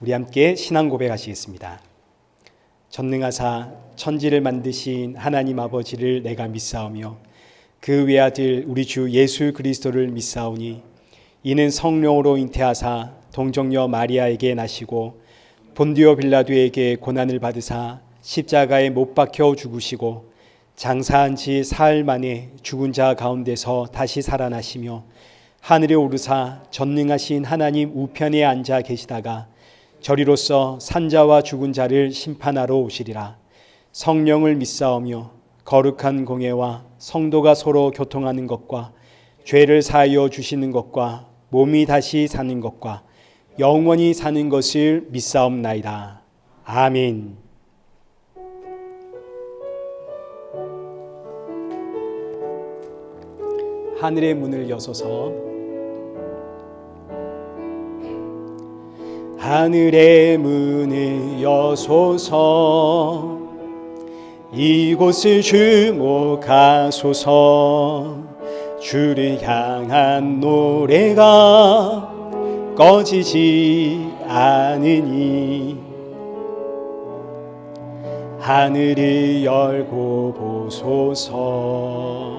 우리 함께 신앙 고백하시겠습니다. 전능하사 천지를 만드신 하나님 아버지를 내가 믿사오며 그 외아들 우리 주 예수 그리스도를 믿사오니 이는 성령으로 잉태하사 동정녀 마리아에게 나시고 본디오 빌라도에게 고난을 받으사 십자가에 못 박혀 죽으시고 장사한 지 사흘 만에 죽은 자 가운데서 다시 살아나시며 하늘에 오르사 전능하신 하나님 우편에 앉아 계시다가 저리로서 산자와 죽은 자를 심판하러 오시리라. 성령을 믿사오며 거룩한 공예와 성도가 서로 교통하는 것과 죄를 사하여 주시는 것과 몸이 다시 사는 것과 영원히 사는 것을 믿사옵나이다. 아멘. 하늘의 문을 여소서. 하늘의 문을 여소서. 이곳을 주목하소서. 주를 향한 노래가 꺼지지 않으니 하늘을 열고 보소서.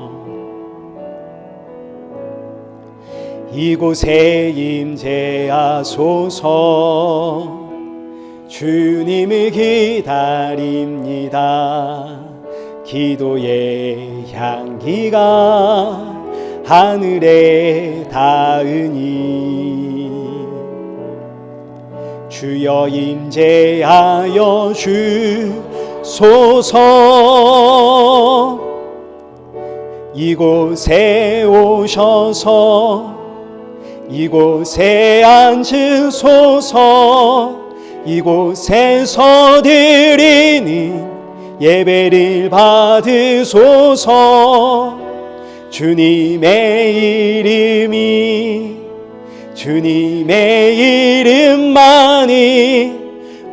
이곳에 임재하소서. 주님을 기다립니다. 기도의 향기가 하늘에 닿으니 주여 임재하여 주소서. 이곳에 오셔서 이곳에 앉으소서. 이곳에서 드리는 예배를 받으소서. 주님의 이름만이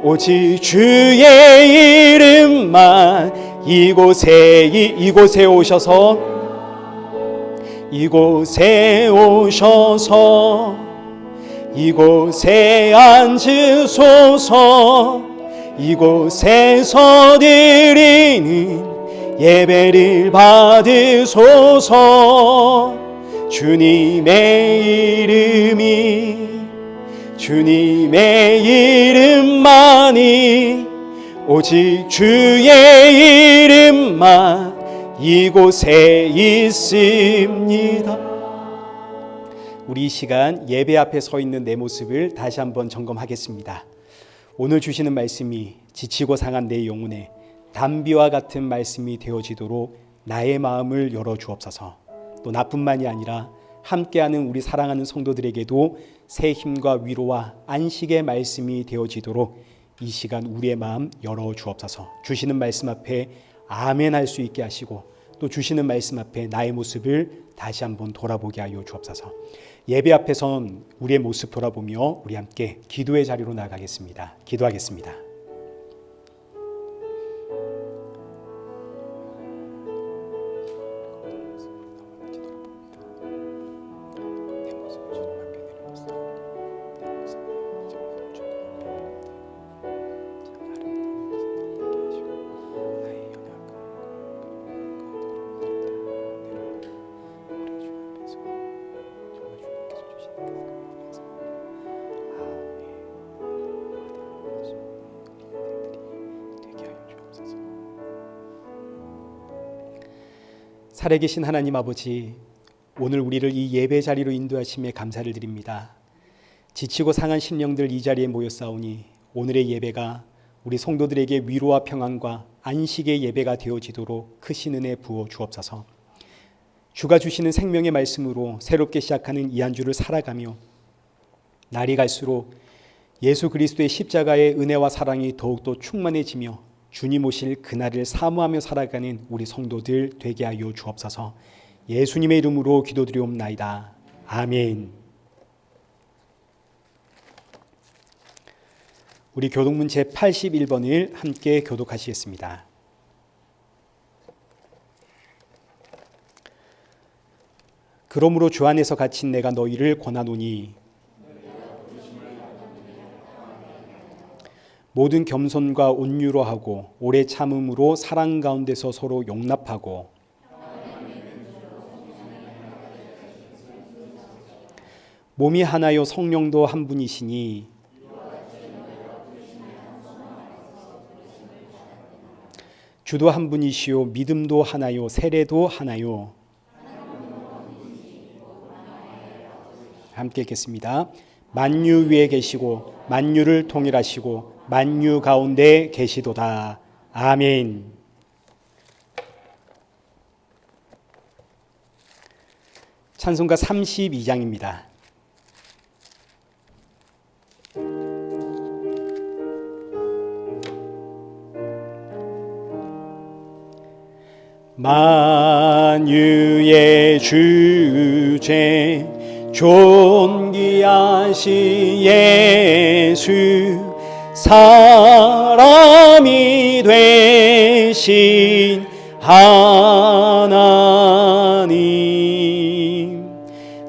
오직 주의 이름만 이곳에 오셔서 이곳에 앉으소서. 이곳에서 드리는 예배를 받으소서. 주님의 이름만이 오직 주의 이름만 이곳에 있습니다. 우리 이 시간 예배 앞에 서 있는 내 모습을 다시 한번 점검하겠습니다. 오늘 주시는 말씀이 지치고 상한 내 영혼에 담비와 같은 말씀이 되어지도록 나의 마음을 열어주옵소서. 또 나뿐만이 아니라 함께하는 우리 사랑하는 성도들에게도 새 힘과 위로와 안식의 말씀이 되어지도록 이 시간 우리의 마음 열어주옵소서. 주시는 말씀 앞에 아멘 할 수 있게 하시고 또 주시는 말씀 앞에 나의 모습을 다시 한번 돌아보게 하여 주옵소서. 예배 앞에선 우리의 모습 돌아보며 우리 함께 기도의 자리로 나가겠습니다. 기도하겠습니다. 살아계신 하나님 아버지, 오늘 우리를 이 예배 자리로 인도하심에 감사를 드립니다. 지치고 상한 심령들 이 자리에 모였사오니 오늘의 예배가 우리 성도들에게 위로와 평안과 안식의 예배가 되어지도록 크신 은혜 부어 주옵소서. 주가 주시는 생명의 말씀으로 새롭게 시작하는 이 한 주를 살아가며 날이 갈수록 예수 그리스도의 십자가의 은혜와 사랑이 더욱더 충만해지며 주님 오실 그날을 사모하며 살아가는 우리 성도들 되게 하여 주옵소서. 예수님의 이름으로 기도드리옵나이다. 아멘. 우리 교독문 제81번을 함께 교독하시겠습니다. 그러므로 주 안에서 갇힌 내가 너희를 권하노니 모든 겸손과 온유로 하고 오래 참음으로 사랑 가운데서 서로 용납하고 몸이 하나요 성령도 한 분이시니 주도 한 분이시요 믿음도 하나요 세례도 하나요. 함께 읽겠습니다. 만유 위에 계시고 만유를 통일하시고 만유 가운데 계시도다. 아멘. 찬송가 32장입니다. 만유의 주제 존귀하신 예수 사람이 되신 하나님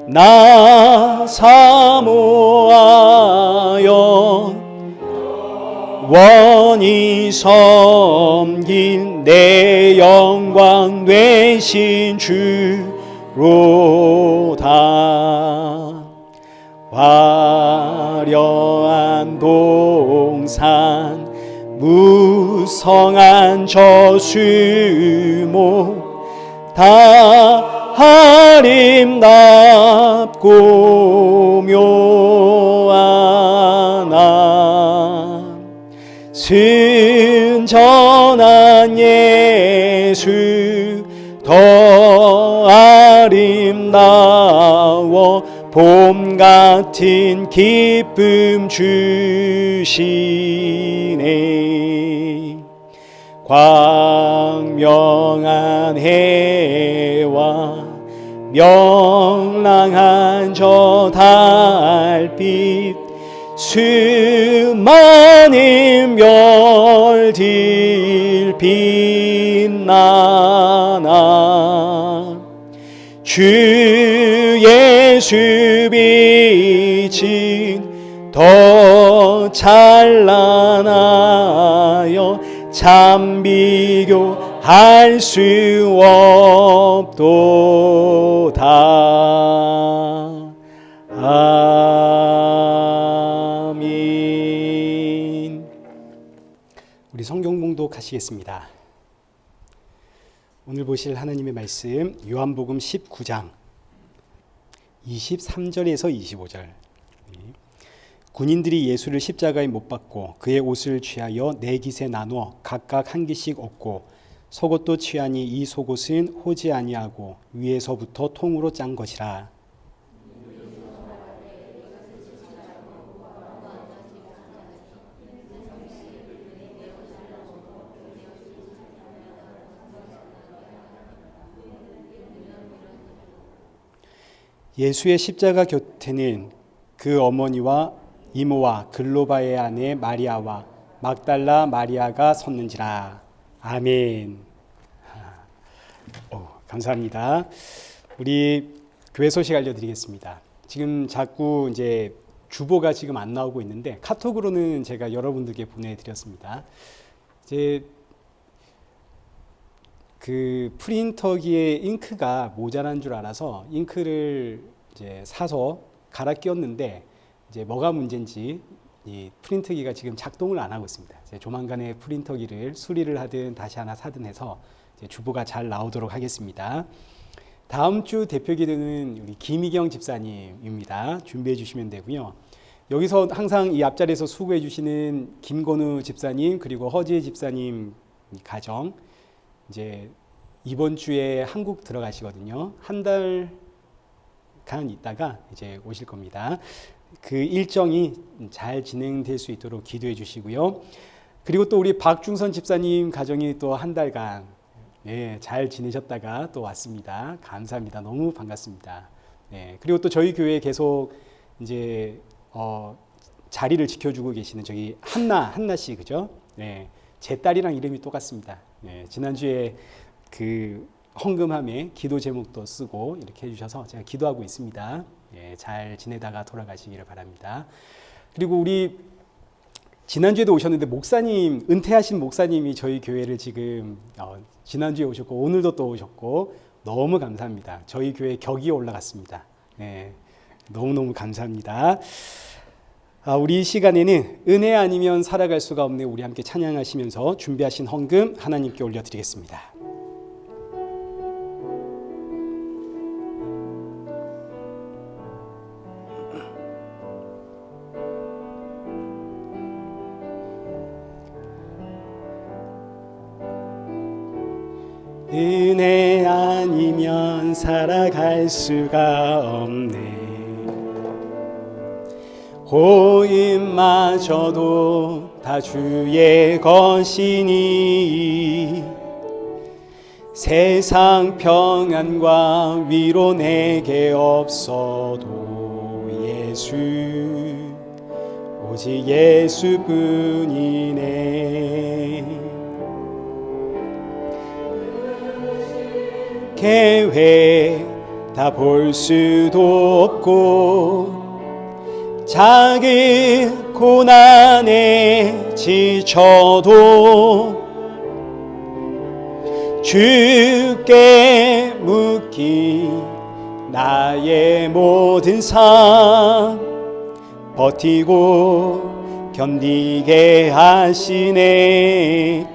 나 사모하여 원히 섬긴 내 영광 되신 주로다. 화려한 동산 무성한 저수목 다 아름답고 묘하나 순전한 예수 더 아름다워 봄 같은 기쁨 주시네. 광명한 해와 명랑한 저 달빛 수많은 별들 빛나나 주 예수 빛은 더 찬란하여 참 비교할 수 없도다. 아멘. 우리 성경 봉독하시겠습니다. 오늘 보실 하나님의 말씀 요한복음 19장 23절에서 25절. 군인들이 예수를 십자가에 못 박고 그의 옷을 취하여 네 깃에 나누어 각각 한 깃씩 얻고 속옷도 취하니 이 속옷은 호지 아니하고 위에서부터 통으로 짠 것이라. 예수의 십자가 곁에는 그 어머니와 이모와 글로바의 아내 마리아와 막달라 마리아가 섰는지라. 아멘. 감사합니다. 우리 교회 소식 알려드리겠습니다. 지금 자꾸 이제 주보가 지금 안 나오고 있는데 카톡으로는 제가 여러분들께 보내드렸습니다. 이제 그 프린터기에 잉크가 모자란 줄 알아서 잉크를 이제 사서 갈아 끼웠는데 이제 뭐가 문제인지 이 프린터기가 지금 작동을 안 하고 있습니다. 이제 조만간에 프린터기를 수리를 하든 다시 하나 사든 해서 이제 주보가 잘 나오도록 하겠습니다. 다음 주 대표 기도는 우리 김희경 집사님입니다. 준비해 주시면 되고요. 여기서 항상 이 앞자리에서 수고해 주시는 김건우 집사님 그리고 허지혜 집사님 가정 이제 이번 주에 한국 들어가시거든요. 한 달간 있다가 이제 오실 겁니다. 그 일정이 잘 진행될 수 있도록 기도해 주시고요. 그리고 또 우리 박중선 집사님 가정이 또 한 달간 잘 지내셨다가 또 왔습니다. 감사합니다. 너무 반갑습니다. 그리고 또 저희 교회에 계속 이제 자리를 지켜주고 계시는 저기 한나 씨 그죠? 제 딸이랑 이름이 똑같습니다. 지난주에 그 헌금함에 기도 제목도 쓰고 이렇게 해주셔서 제가 기도하고 있습니다. 잘 지내다가 돌아가시기를 바랍니다. 그리고 우리 지난주에도 오셨는데 목사님, 은퇴하신 목사님이 저희 교회를 지금 지난주에 오셨고 오늘도 또 오셨고 너무 감사합니다. 저희 교회 격이 올라갔습니다. 네, 너무너무 감사합니다. 우리 이 시간에는 은혜 아니면 살아갈 수가 없네 우리 함께 찬양하시면서 준비하신 헌금 하나님께 올려드리겠습니다. 은혜 아니면 살아갈 수가 없네. 호흡마저도 다 주의 것이니 세상 평안과 위로 내게 없어도 예수 오직 예수뿐이네. 계획 다 볼 수도 없고 작은 고난에 지쳐도 주께 묻기 나의 모든 삶 버티고 견디게 하시네.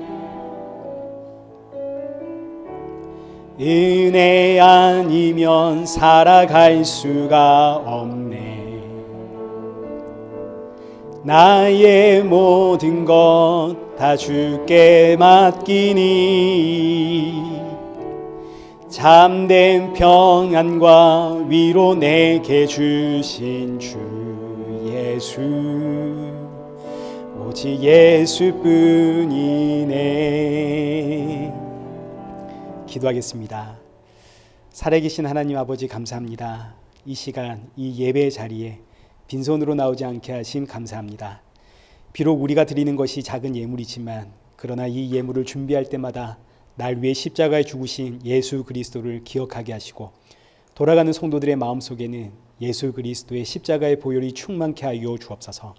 은혜 아니면 살아갈 수가 없네. 나의 모든 것 다 주께 맡기니 참된 평안과 위로 내게 주신 주 예수 오직 예수뿐이네. 기도하겠습니다. 살아계신 하나님 아버지 감사합니다. 이 시간 이 예배 자리에 빈손으로 나오지 않게 하심 감사합니다. 비록 우리가 드리는 것이 작은 예물이지만 그러나 이 예물을 준비할 때마다 날 위해 십자가에 죽으신 예수 그리스도를 기억하게 하시고 돌아가는 성도들의 마음속에는 예수 그리스도의 십자가의 보혈이 충만케 하여 주옵소서.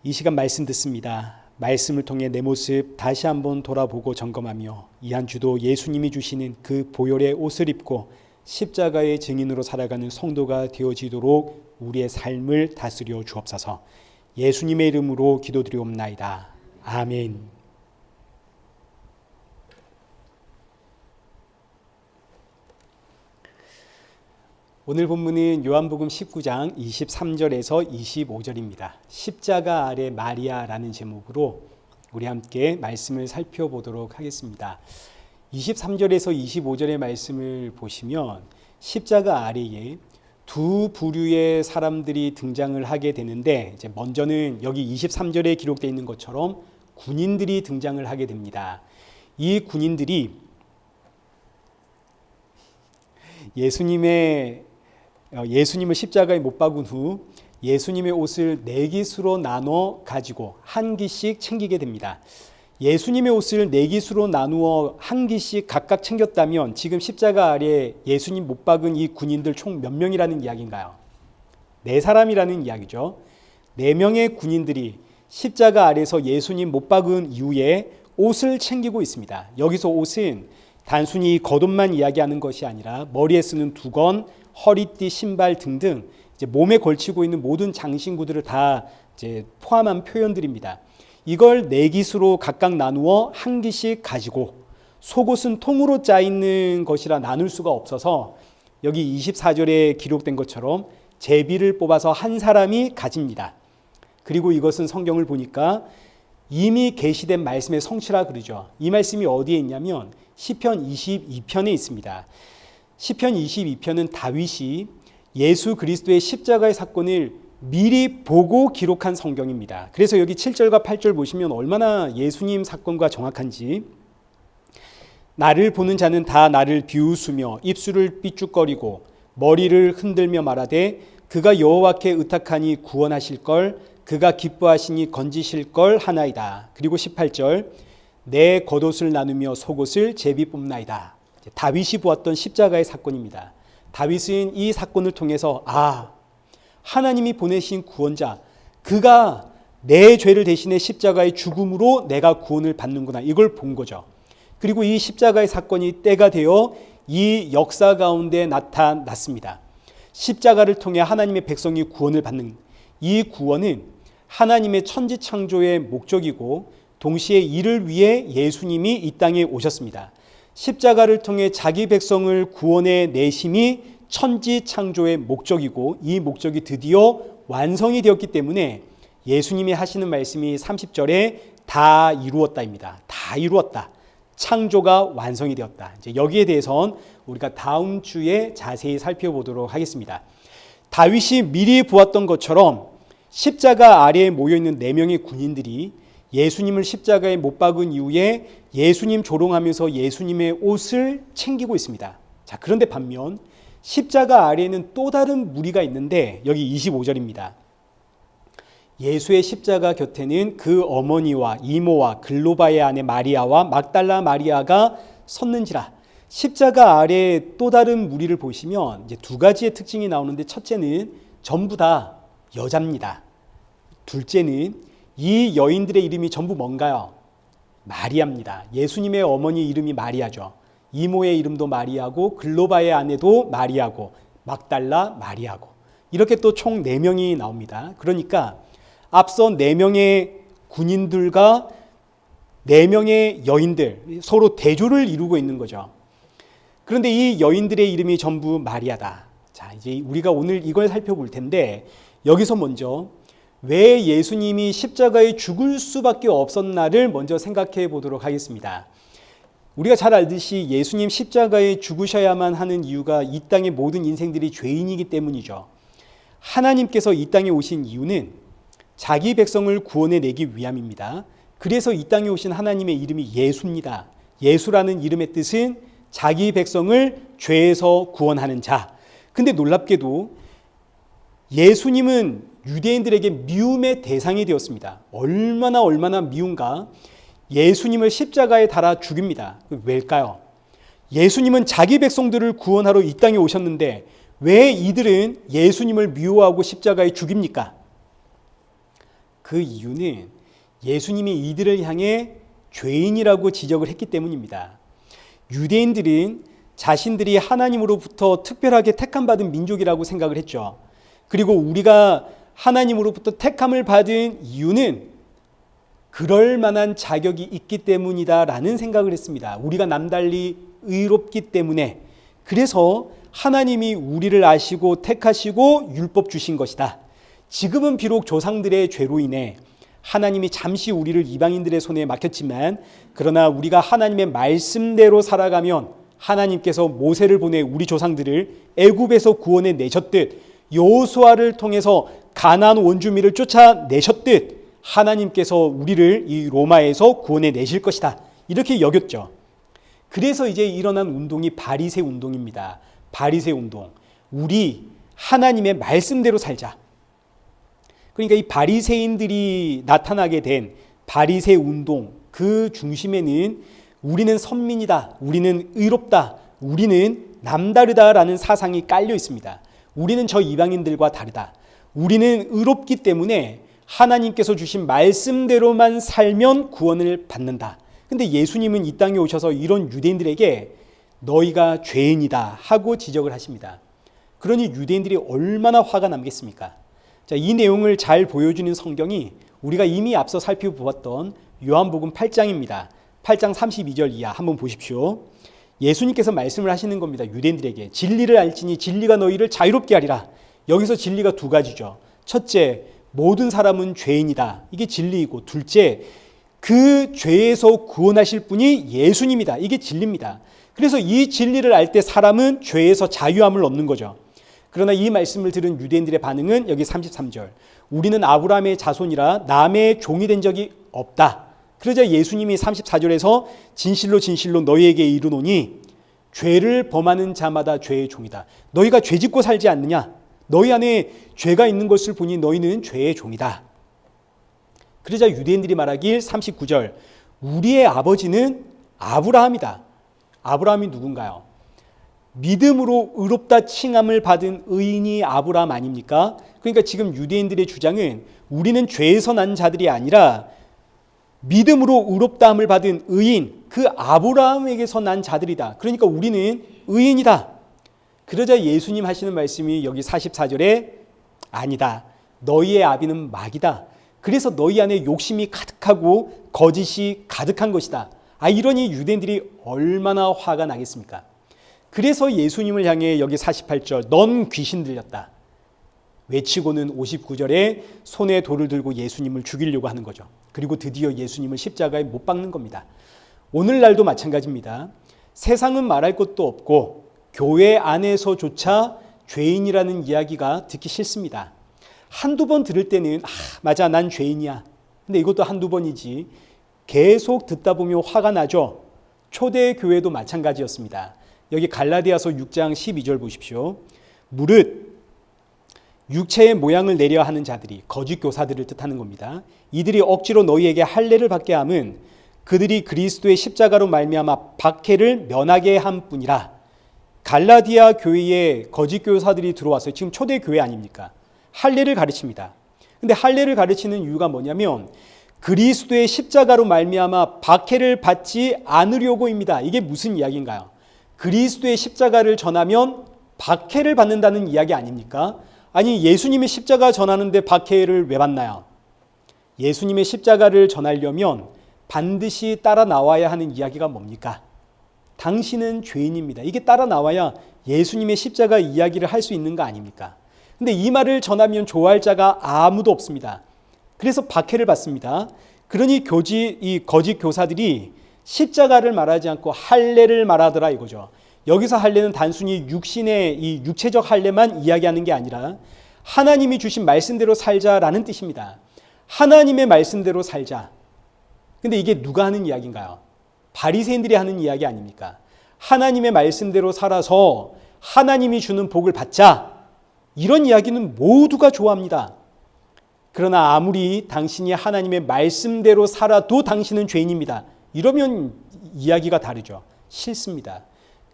이 시간 말씀 듣습니다. 말씀을 통해 내 모습 다시 한번 돌아보고 점검하며 이 한 주도 예수님이 주시는 그 보혈의 옷을 입고 십자가의 증인으로 살아가는 성도가 되어지도록 우리의 삶을 다스려 주옵소서. 예수님의 이름으로 기도드리옵나이다. 아멘. 오늘 본문은 요한복음 19장 23절에서 25절입니다. 십자가 아래 마리아라는 제목으로 우리 함께 말씀을 살펴보도록 하겠습니다. 23절에서 25절의 말씀을 보시면 십자가 아래에 두 부류의 사람들이 등장을 하게 되는데 이제 먼저는 여기 23절에 기록되어 있는 것처럼 군인들이 등장을 하게 됩니다. 이 군인들이 예수님을 십자가에 못 박은 후 예수님의 옷을 네 깃으로 나눠 가지고 한 깃씩 챙기게 됩니다. 예수님의 옷을 네 깃으로 나누어 한 깃씩 각각 챙겼다면 지금 십자가 아래 예수님 못 박은 이 군인들 총 몇 명이라는 이야기인가요? 네 사람이라는 이야기죠. 네 명의 군인들이 십자가 아래서 예수님 못 박은 이후에 옷을 챙기고 있습니다. 여기서 옷은 단순히 겉옷만 이야기하는 것이 아니라 머리에 쓰는 두건, 허리띠, 신발 등등 이제 몸에 걸치고 있는 모든 장신구들을 다 이제 포함한 표현들입니다. 이걸 네 깃으로 각각 나누어 한 깃씩 가지고 속옷은 통으로 짜 있는 것이라 나눌 수가 없어서 여기 24절에 기록된 것처럼 제비를 뽑아서 한 사람이 가집니다. 그리고 이것은 성경을 보니까 이미 계시된 말씀의 성취라 그러죠. 이 말씀이 어디에 있냐면 시편 22편에 있습니다. 시편 22편은 다윗이 예수 그리스도의 십자가의 사건을 미리 보고 기록한 성경입니다. 그래서 여기 7절과 8절 보시면 얼마나 예수님 사건과 정확한지 나를 보는 자는 다 나를 비웃으며 입술을 삐죽거리고 머리를 흔들며 말하되 그가 여호와께 의탁하니 구원하실 걸 그가 기뻐하시니 건지실 걸 하나이다. 그리고 18절 내 겉옷을 나누며 속옷을 제비 뽑나이다. 다윗이 보았던 십자가의 사건입니다. 다윗은 이 사건을 통해서 하나님이 보내신 구원자 그가 내 죄를 대신해 십자가의 죽음으로 내가 구원을 받는구나. 이걸 본 거죠. 그리고 이 십자가의 사건이 때가 되어 이 역사 가운데 나타났습니다. 십자가를 통해 하나님의 백성이 구원을 받는 이 구원은 하나님의 천지창조의 목적이고 동시에 이를 위해 예수님이 이 땅에 오셨습니다. 십자가를 통해 자기 백성을 구원해 내심이 천지창조의 목적이고 이 목적이 드디어 완성이 되었기 때문에 예수님이 하시는 말씀이 30절에 다 이루었다입니다. 다 이루었다. 창조가 완성이 되었다. 이제 여기에 대해서는 우리가 다음 주에 자세히 살펴보도록 하겠습니다. 다윗이 미리 보았던 것처럼 십자가 아래에 모여있는 4명의 군인들이 예수님을 십자가에 못 박은 이후에 예수님 조롱하면서 예수님의 옷을 챙기고 있습니다. 자, 그런데 반면 십자가 아래에는 또 다른 무리가 있는데 여기 25절입니다. 예수의 십자가 곁에는 그 어머니와 이모와 글로바의 아내 마리아와 막달라 마리아가 섰는지라. 십자가 아래에 또 다른 무리를 보시면 이제 2가지의 특징이 나오는데 첫째는 전부 다 여자입니다. 둘째는 이 여인들의 이름이 전부 뭔가요? 마리아입니다. 예수님의 어머니 이름이 마리아죠. 이모의 이름도 마리아고 글로바의 아내도 마리아고 막달라 마리아고 이렇게 또 총 4명이 나옵니다. 그러니까 앞서 4명의 군인들과 4명의 여인들 서로 대조를 이루고 있는 거죠. 그런데 이 여인들의 이름이 전부 마리아다. 자, 이제 우리가 오늘 이걸 살펴볼 텐데 여기서 먼저 왜 예수님이 십자가에 죽을 수밖에 없었나를 먼저 생각해 보도록 하겠습니다. 우리가 잘 알듯이 예수님 십자가에 죽으셔야만 하는 이유가 이 땅의 모든 인생들이 죄인이기 때문이죠. 하나님께서 이 땅에 오신 이유는 자기 백성을 구원해 내기 위함입니다. 그래서 이 땅에 오신 하나님의 이름이 예수입니다. 예수라는 이름의 뜻은 자기 백성을 죄에서 구원하는 자. 근데 놀랍게도 예수님은 유대인들에게 미움의 대상이 되었습니다. 얼마나 미운가? 예수님을 십자가에 달아 죽입니다. 왜일까요? 예수님은 자기 백성들을 구원하러 이 땅에 오셨는데 왜 이들은 예수님을 미워하고 십자가에 죽입니까? 그 이유는 예수님이 이들을 향해 죄인이라고 지적을 했기 때문입니다. 유대인들은 자신들이 하나님으로부터 특별하게 택함받은 민족이라고 생각을 했죠. 그리고 우리가 하나님으로부터 택함을 받은 이유는 그럴 만한 자격이 있기 때문이다라는 생각을 했습니다. 우리가 남달리 의롭기 때문에 그래서 하나님이 우리를 아시고 택하시고 율법 주신 것이다. 지금은 비록 조상들의 죄로 인해 하나님이 잠시 우리를 이방인들의 손에 맡겼지만 그러나 우리가 하나님의 말씀대로 살아가면 하나님께서 모세를 보내 우리 조상들을 애굽에서 구원해 내셨듯 여호수아를 통해서 가나안 원주민을 쫓아내셨듯 하나님께서 우리를 이 로마에서 구원해 내실 것이다. 이렇게 여겼죠. 그래서 이제 일어난 운동이 바리새 운동입니다. 바리새 운동. 우리 하나님의 말씀대로 살자. 그러니까 이 바리새인들이 나타나게 된 바리새 운동 그 중심에는 우리는 선민이다. 우리는 의롭다. 우리는 남다르다라는 사상이 깔려 있습니다. 우리는 저 이방인들과 다르다. 우리는 의롭기 때문에 하나님께서 주신 말씀대로만 살면 구원을 받는다. 근데 예수님은 이 땅에 오셔서 이런 유대인들에게 너희가 죄인이다 하고 지적을 하십니다. 그러니 유대인들이 얼마나 화가 남겠습니까? 자, 이 내용을 잘 보여주는 성경이 우리가 이미 앞서 살펴보았던 요한복음 8장입니다. 8장 32절 이하 한번 보십시오. 예수님께서 말씀을 하시는 겁니다. 유대인들에게 진리를 알지니 진리가 너희를 자유롭게 하리라. 여기서 진리가 2가지죠. 첫째, 모든 사람은 죄인이다. 이게 진리이고 둘째, 그 죄에서 구원하실 분이 예수님이다. 이게 진리입니다. 그래서 이 진리를 알 때 사람은 죄에서 자유함을 얻는 거죠. 그러나 이 말씀을 들은 유대인들의 반응은 여기 33절. 우리는 아브라함의 자손이라 남의 종이 된 적이 없다. 그러자 예수님이 34절에서 진실로 진실로 너희에게 이르노니 죄를 범하는 자마다 죄의 종이다. 너희가 죄짓고 살지 않느냐? 너희 안에 죄가 있는 것을 보니 너희는 죄의 종이다. 그러자 유대인들이 말하길 39절. 우리의 아버지는 아브라함이다. 아브라함이 누군가요? 믿음으로 의롭다 칭함을 받은 의인이 아브라함 아닙니까? 그러니까 지금 유대인들의 주장은 우리는 죄에서 난 자들이 아니라 믿음으로 의롭다함을 받은 의인, 그 아브라함에게서 난 자들이다. 그러니까 우리는 의인이다. 그러자 예수님 하시는 말씀이 여기 44절에 아니다. 너희의 아비는 마귀다. 그래서 너희 안에 욕심이 가득하고 거짓이 가득한 것이다. 이러니 유대인들이 얼마나 화가 나겠습니까? 그래서 예수님을 향해 여기 48절 넌 귀신 들렸다 외치고는 59절에 손에 돌을 들고 예수님을 죽이려고 하는 거죠. 그리고 드디어 예수님을 십자가에 못 박는 겁니다. 오늘날도 마찬가지입니다. 세상은 말할 것도 없고 교회 안에서조차 죄인이라는 이야기가 듣기 싫습니다. 한두 번 들을 때는 맞아 난 죄인이야. 근데 이것도 한두 번이지 계속 듣다 보면 화가 나죠. 초대 교회도 마찬가지였습니다. 여기 갈라디아서 6장 12절 보십시오. 무릇 육체의 모양을 내려 하는 자들이 거짓 교사들을 뜻하는 겁니다. 이들이 억지로 너희에게 할례를 받게 함은 그들이 그리스도의 십자가로 말미암아 박해를 면하게 한 뿐이라. 갈라디아 교회에 거짓 교사들이 들어왔어요. 지금 초대 교회 아닙니까? 할례를 가르칩니다. 근데 할례를 가르치는 이유가 뭐냐면 그리스도의 십자가로 말미암아 박해를 받지 않으려고입니다. 이게 무슨 이야기인가요? 그리스도의 십자가를 전하면 박해를 받는다는 이야기 아닙니까? 아니 예수님의 십자가 전하는데 박해를 왜 받나요? 예수님의 십자가를 전하려면 반드시 따라 나와야 하는 이야기가 뭡니까? 당신은 죄인입니다. 이게 따라 나와야 예수님의 십자가 이야기를 할 수 있는 거 아닙니까? 근데 이 말을 전하면 좋아할 자가 아무도 없습니다. 그래서 박해를 받습니다. 그러니 이 거짓 교사들이 십자가를 말하지 않고 할례를 말하더라 이거죠. 여기서 할례는 단순히 육신의 이 육체적 할례만 이야기하는 게 아니라 하나님이 주신 말씀대로 살자라는 뜻입니다. 하나님의 말씀대로 살자. 근데 이게 누가 하는 이야기인가요? 바리새인들이 하는 이야기 아닙니까? 하나님의 말씀대로 살아서 하나님이 주는 복을 받자. 이런 이야기는 모두가 좋아합니다. 그러나 아무리 당신이 하나님의 말씀대로 살아도 당신은 죄인입니다. 이러면 이야기가 다르죠. 싫습니다.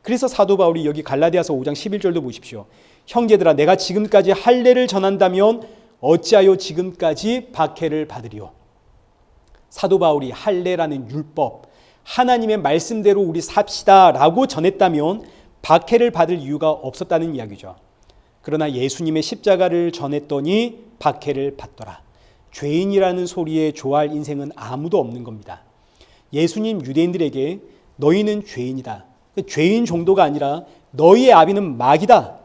그래서 사도 바울이 여기 갈라디아서 5장 11절도 보십시오. 형제들아 내가 지금까지 할례를 전한다면 어찌하여 지금까지 박해를 받으리요. 사도 바울이 할례라는 율법, 하나님의 말씀대로 우리 삽시다라고 전했다면 박해를 받을 이유가 없었다는 이야기죠. 그러나 예수님의 십자가를 전했더니 박해를 받더라. 죄인이라는 소리에 좋아할 인생은 아무도 없는 겁니다. 예수님 유대인들에게 너희는 죄인이다. 죄인 정도가 아니라 너희의 아비는 마귀다.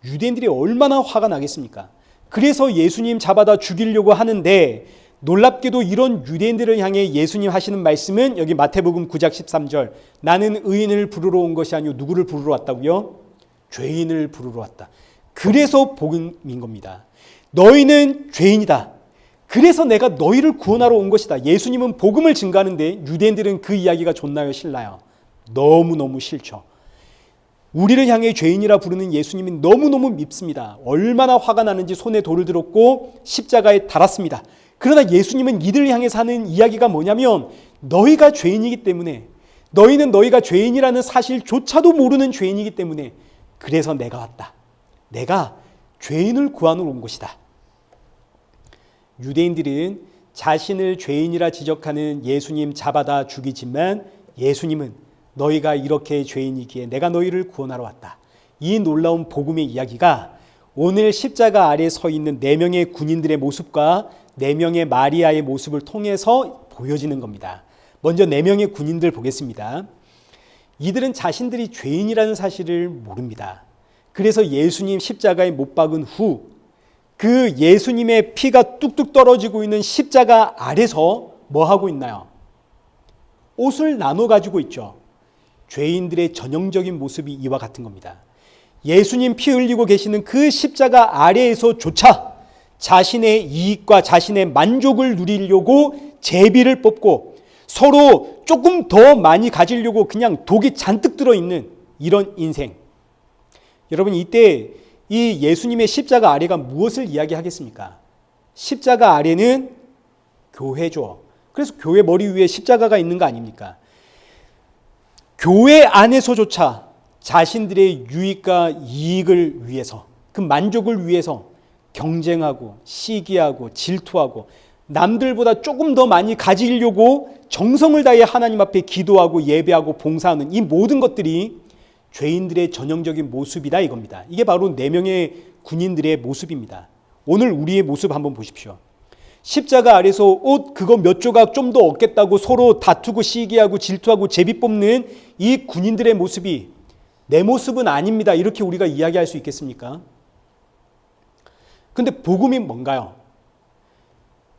유대인들이 얼마나 화가 나겠습니까? 그래서 예수님 잡아다 죽이려고 하는데 놀랍게도 이런 유대인들을 향해 예수님 하시는 말씀은 여기 마태복음 9장 13절 나는 의인을 부르러 온 것이 아니오 누구를 부르러 왔다고요? 죄인을 부르러 왔다. 그래서 복음인 겁니다. 너희는 죄인이다. 그래서 내가 너희를 구원하러 온 것이다. 예수님은 복음을 증거하는데 유대인들은 그 이야기가 좋나요? 싫나요? 너무너무 싫죠. 우리를 향해 죄인이라 부르는 예수님이 너무너무 밉습니다. 얼마나 화가 나는지 손에 돌을 들었고 십자가에 달았습니다. 그러나 예수님은 이들을 향해서 하는 이야기가 뭐냐면 너희가 죄인이기 때문에 너희는 너희가 죄인이라는 사실조차도 모르는 죄인이기 때문에 그래서 내가 왔다. 내가 죄인을 구하러 온 것이다. 유대인들은 자신을 죄인이라 지적하는 예수님 잡아다 죽이지만 예수님은 너희가 이렇게 죄인이기에 내가 너희를 구원하러 왔다. 이 놀라운 복음의 이야기가 오늘 십자가 아래에 서 있는 4명의 군인들의 모습과 4명의 마리아의 모습을 통해서 보여지는 겁니다. 먼저 4명의 군인들 보겠습니다. 이들은 자신들이 죄인이라는 사실을 모릅니다. 그래서 예수님 십자가에 못 박은 후 그 예수님의 피가 뚝뚝 떨어지고 있는 십자가 아래서 뭐 하고 있나요? 옷을 나눠 가지고 있죠. 죄인들의 전형적인 모습이 이와 같은 겁니다. 예수님 피 흘리고 계시는 그 십자가 아래에서조차 자신의 이익과 자신의 만족을 누리려고 제비를 뽑고 서로 조금 더 많이 가지려고 그냥 독이 잔뜩 들어있는 이런 인생. 여러분 이때 이 예수님의 십자가 아래가 무엇을 이야기하겠습니까? 십자가 아래는 교회죠. 그래서 교회 머리 위에 십자가가 있는 거 아닙니까? 교회 안에서조차 자신들의 유익과 이익을 위해서, 그 만족을 위해서 경쟁하고 시기하고 질투하고 남들보다 조금 더 많이 가지려고 정성을 다해 하나님 앞에 기도하고 예배하고 봉사하는 이 모든 것들이 죄인들의 전형적인 모습이다 이겁니다. 이게 바로 4명의 군인들의 모습입니다. 오늘 우리의 모습 한번 보십시오. 십자가 아래서 옷 그거 몇 조각 좀 더 얻겠다고 서로 다투고 시기하고 질투하고 제비 뽑는 이 군인들의 모습이 내 모습은 아닙니다. 이렇게 우리가 이야기할 수 있겠습니까? 근데 복음이 뭔가요?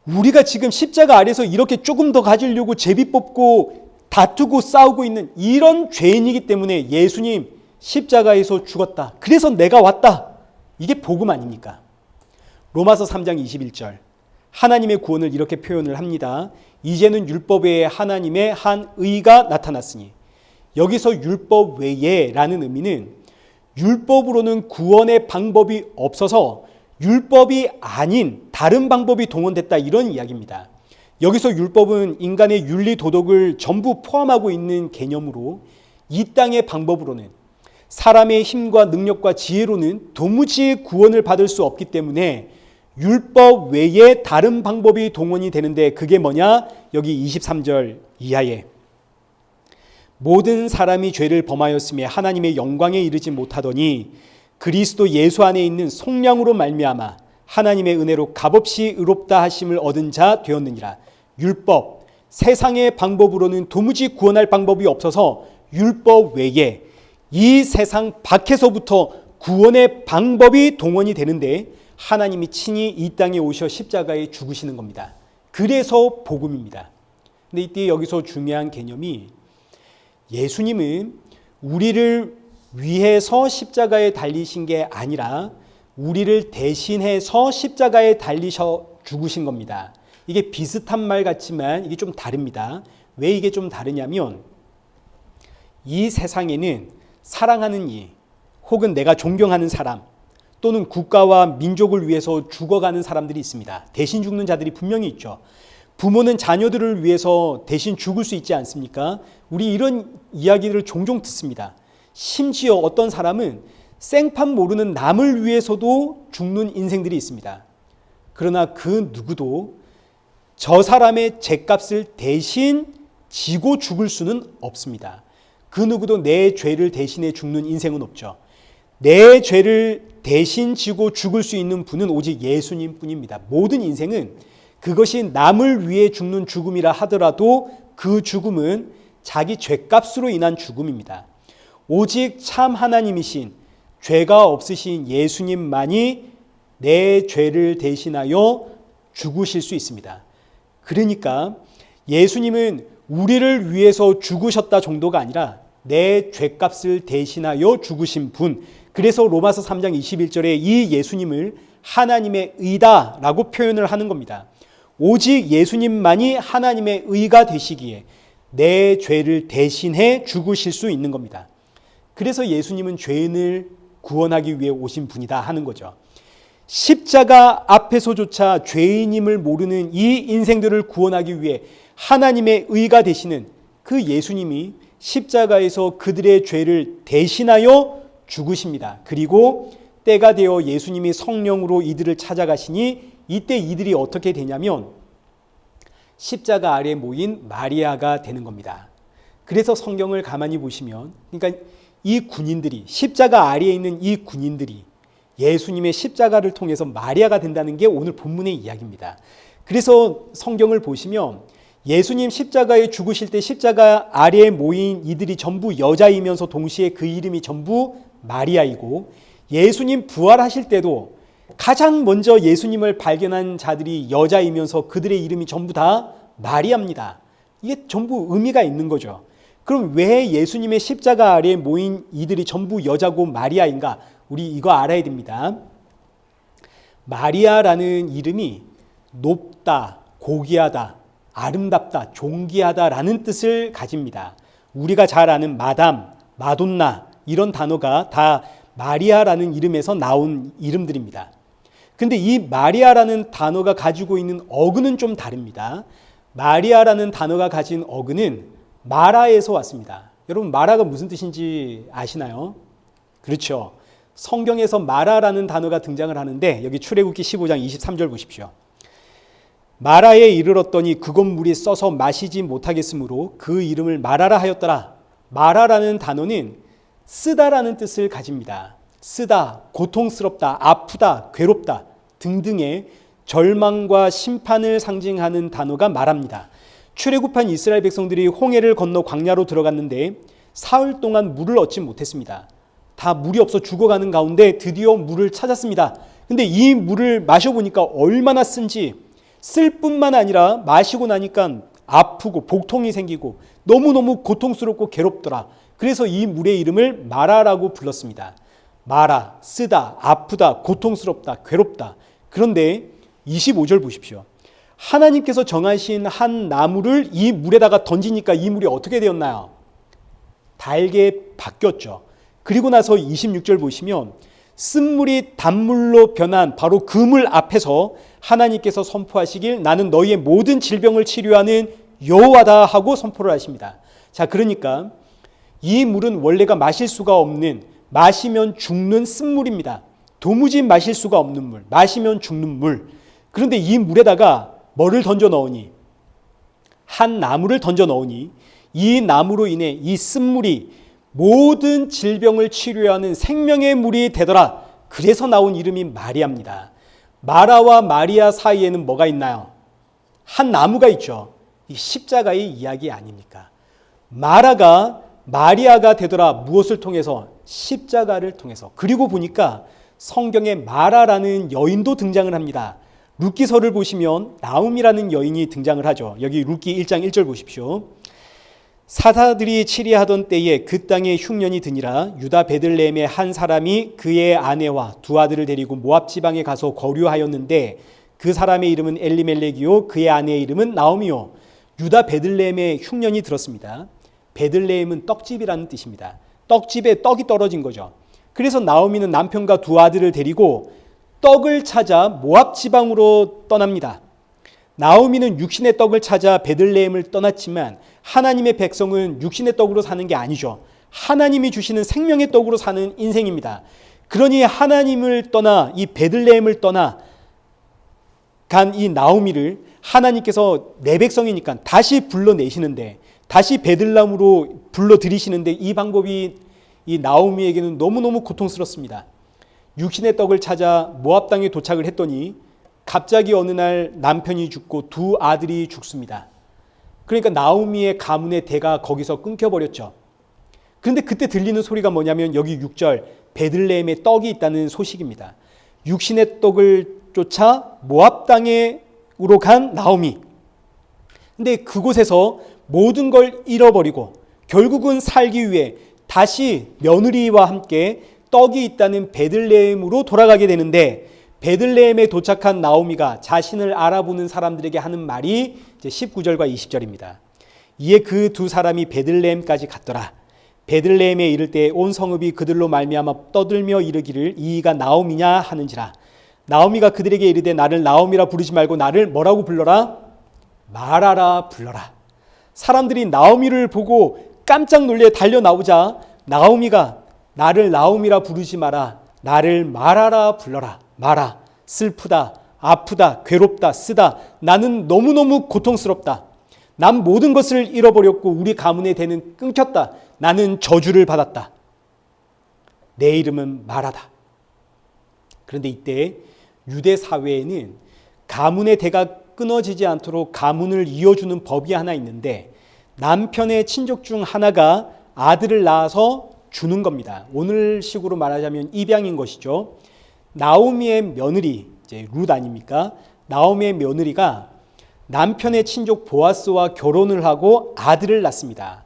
우리가 지금 십자가 아래서 이렇게 조금 더 가지려고 제비 뽑고 다투고 싸우고 있는 이런 죄인이기 때문에 예수님 십자가에서 죽었다. 그래서 내가 왔다. 이게 복음 아닙니까? 로마서 3장 21절 하나님의 구원을 이렇게 표현을 합니다. 이제는 율법 외에 하나님의 한 의가 나타났으니, 여기서 율법 외에라는 의미는 율법으로는 구원의 방법이 없어서 율법이 아닌 다른 방법이 동원됐다 이런 이야기입니다. 여기서 율법은 인간의 윤리 도덕을 전부 포함하고 있는 개념으로 이 땅의 방법으로는 사람의 힘과 능력과 지혜로는 도무지 구원을 받을 수 없기 때문에 율법 외에 다른 방법이 동원이 되는데 그게 뭐냐? 여기 23절 이하에 모든 사람이 죄를 범하였으며 하나님의 영광에 이르지 못하더니 그리스도 예수 안에 있는 속량으로 말미암아 하나님의 은혜로 값없이 의롭다 하심을 얻은 자 되었느니라. 율법, 세상의 방법으로는 도무지 구원할 방법이 없어서 율법 외에 이 세상 밖에서부터 구원의 방법이 동원이 되는데 하나님이 친히 이 땅에 오셔 십자가에 죽으시는 겁니다. 그래서 복음입니다. 근데 이때 여기서 중요한 개념이 예수님은 우리를 위해서 십자가에 달리신 게 아니라 우리를 대신해서 십자가에 달리셔 죽으신 겁니다. 이게 비슷한 말 같지만 이게 좀 다릅니다. 왜 이게 좀 다르냐면 이 세상에는 사랑하는 이 혹은 내가 존경하는 사람 또는 국가와 민족을 위해서 죽어가는 사람들이 있습니다. 대신 죽는 자들이 분명히 있죠. 부모는 자녀들을 위해서 대신 죽을 수 있지 않습니까? 우리 이런 이야기를 종종 듣습니다. 심지어 어떤 사람은 생판 모르는 남을 위해서도 죽는 인생들이 있습니다. 그러나 그 누구도 저 사람의 죄값을 대신 지고 죽을 수는 없습니다. 그 누구도 내 죄를 대신해 죽는 인생은 없죠. 내 죄를 대신 지고 죽을 수 있는 분은 오직 예수님 뿐입니다. 모든 인생은 그것이 남을 위해 죽는 죽음이라 하더라도 그 죽음은 자기 죄값으로 인한 죽음입니다. 오직 참 하나님이신 죄가 없으신 예수님만이 내 죄를 대신하여 죽으실 수 있습니다. 그러니까 예수님은 우리를 위해서 죽으셨다 정도가 아니라 내 죄값을 대신하여 죽으신 분. 그래서 로마서 3장 21절에 이 예수님을 하나님의 의다라고 표현을 하는 겁니다. 오직 예수님만이 하나님의 의가 되시기에 내 죄를 대신해 죽으실 수 있는 겁니다. 그래서 예수님은 죄인을 구원하기 위해 오신 분이다 하는 거죠. 십자가 앞에서조차 죄인임을 모르는 이 인생들을 구원하기 위해 하나님의 의가 되시는 그 예수님이 십자가에서 그들의 죄를 대신하여 죽으십니다. 그리고 때가 되어 예수님이 성령으로 이들을 찾아가시니 이때 이들이 어떻게 되냐면 십자가 아래 모인 마리아가 되는 겁니다. 그래서 성경을 가만히 보시면 그러니까 이 군인들이 십자가 아래에 있는 이 군인들이 예수님의 십자가를 통해서 마리아가 된다는 게 오늘 본문의 이야기입니다. 그래서 성경을 보시면 예수님 십자가에 죽으실 때 십자가 아래에 모인 이들이 전부 여자이면서 동시에 그 이름이 전부 마리아이고 예수님 부활하실 때도 가장 먼저 예수님을 발견한 자들이 여자이면서 그들의 이름이 전부 다 마리아입니다. 이게 전부 의미가 있는 거죠. 그럼 왜 예수님의 십자가 아래에 모인 이들이 전부 여자고 마리아인가? 우리 이거 알아야 됩니다. 마리아라는 이름이 높다, 고귀하다, 아름답다, 존귀하다라는 뜻을 가집니다. 우리가 잘 아는 마담, 마돈나 이런 단어가 다 마리아라는 이름에서 나온 이름들입니다. 근데 이 마리아라는 단어가 가지고 있는 어근은 좀 다릅니다. 마리아라는 단어가 가진 어근은 마라에서 왔습니다. 여러분 마라가 무슨 뜻인지 아시나요? 그렇죠. 성경에서 마라라는 단어가 등장을 하는데 여기 출애굽기 15장 23절 보십시오. 마라에 이르렀더니 그곳 물이 써서 마시지 못하겠으므로 그 이름을 마라라 하였더라. 마라라는 단어는 쓰다라는 뜻을 가집니다. 쓰다, 고통스럽다, 아프다, 괴롭다 등등의 절망과 심판을 상징하는 단어가 마라입니다. 출애굽한 이스라엘 백성들이 홍해를 건너 광야로 들어갔는데 사흘 동안 물을 얻지 못했습니다. 다 물이 없어 죽어가는 가운데 드디어 물을 찾았습니다. 근데 이 물을 마셔보니까 얼마나 쓴지, 쓸 뿐만 아니라 마시고 나니까 아프고 복통이 생기고 너무너무 고통스럽고 괴롭더라. 그래서 이 물의 이름을 마라라고 불렀습니다. 마라, 쓰다, 아프다, 고통스럽다, 괴롭다. 그런데 25절 보십시오. 하나님께서 정하신 한 나무를 이 물에다가 던지니까 이 물이 어떻게 되었나요? 달게 바뀌었죠. 그리고 나서 26절 보시면 쓴물이 단물로 변한 바로 그 물 앞에서 하나님께서 선포하시길 나는 너희의 모든 질병을 치료하는 여호와다 하고 선포를 하십니다. 자, 그러니까 이 물은 원래가 마실 수가 없는, 마시면 죽는 쓴물입니다. 도무지 마실 수가 없는 물, 마시면 죽는 물. 그런데 이 물에다가 뭐를 던져 넣으니? 한 나무를 던져 넣으니 이 나무로 인해 이 쓴물이 모든 질병을 치료하는 생명의 물이 되더라. 그래서 나온 이름이 마리아입니다. 마라와 마리아 사이에는 뭐가 있나요? 한 나무가 있죠. 이 십자가의 이야기 아닙니까? 마라가 마리아가 되더라. 무엇을 통해서? 십자가를 통해서. 그리고 보니까 성경에 마라라는 여인도 등장을 합니다. 룻기서를 보시면 나움이라는 여인이 등장을 하죠. 여기 룻기 1장 1절 보십시오. 사사들이 치리하던 때에 그 땅에 흉년이 드니라. 유다 베들레헴의 한 사람이 그의 아내와 두 아들을 데리고 모압 지방에 가서 거류하였는데 그 사람의 이름은 엘리멜렉이요 그의 아내의 이름은 나오미요. 유다 베들레헴에 흉년이 들었습니다. 베들레헴은 떡집이라는 뜻입니다. 떡집에 떡이 떨어진 거죠. 그래서 나오미는 남편과 두 아들을 데리고 떡을 찾아 모압 지방으로 떠납니다. 나오미는 육신의 떡을 찾아 베들레헴을 떠났지만 하나님의 백성은 육신의 떡으로 사는 게 아니죠. 하나님이 주시는 생명의 떡으로 사는 인생입니다. 그러니 하나님을 떠나 이 베들레헴을 떠나 간 이 나오미를 하나님께서 내 백성이니까 다시 불러내시는데, 다시 베들레헴으로 불러들이시는데 이 방법이 이 나오미에게는 너무너무 고통스럽습니다. 육신의 떡을 찾아 모압 땅에 도착을 했더니 갑자기 어느 날 남편이 죽고 두 아들이 죽습니다. 그러니까 나오미의 가문의 대가 거기서 끊겨버렸죠. 그런데 그때 들리는 소리가 뭐냐면 여기 6절 베들레헴에 떡이 있다는 소식입니다. 육신의 떡을 쫓아 모압 땅으로 간 나오미. 근데 그곳에서 모든 걸 잃어버리고 결국은 살기 위해 다시 며느리와 함께 떡이 있다는 베들레헴으로 돌아가게 되는데, 베들레헴에 도착한 나오미가 자신을 알아보는 사람들에게 하는 말이 이제 19절과 20절입니다. 이에 그 두 사람이 베들레헴까지 갔더라. 베들레헴에 이를 때 온 성읍이 그들로 말미암아 떠들며 이르기를 이가 나오미냐 하는지라. 나오미가 그들에게 이르되 나를 나오미라 부르지 말고 나를 뭐라고 불러라? 마라라 불러라. 사람들이 나오미를 보고 깜짝 놀래 달려 나오자 나오미가 나를 나오미라 부르지 마라. 나를 마라라 불러라. 마라. 슬프다. 아프다. 괴롭다. 쓰다. 나는 너무너무 고통스럽다. 난 모든 것을 잃어버렸고 우리 가문의 대는 끊겼다. 나는 저주를 받았다. 내 이름은 마라다. 그런데 이때 유대 사회에는 가문의 대가 끊어지지 않도록 가문을 이어주는 법이 하나 있는데, 남편의 친족 중 하나가 아들을 낳아서 주는 겁니다. 오늘식으로 말하자면 입양인 것이죠. 나오미의 며느리, 이제 룻 아닙니까? 나오미의 며느리가 남편의 친족 보아스와 결혼을 하고 아들을 낳습니다.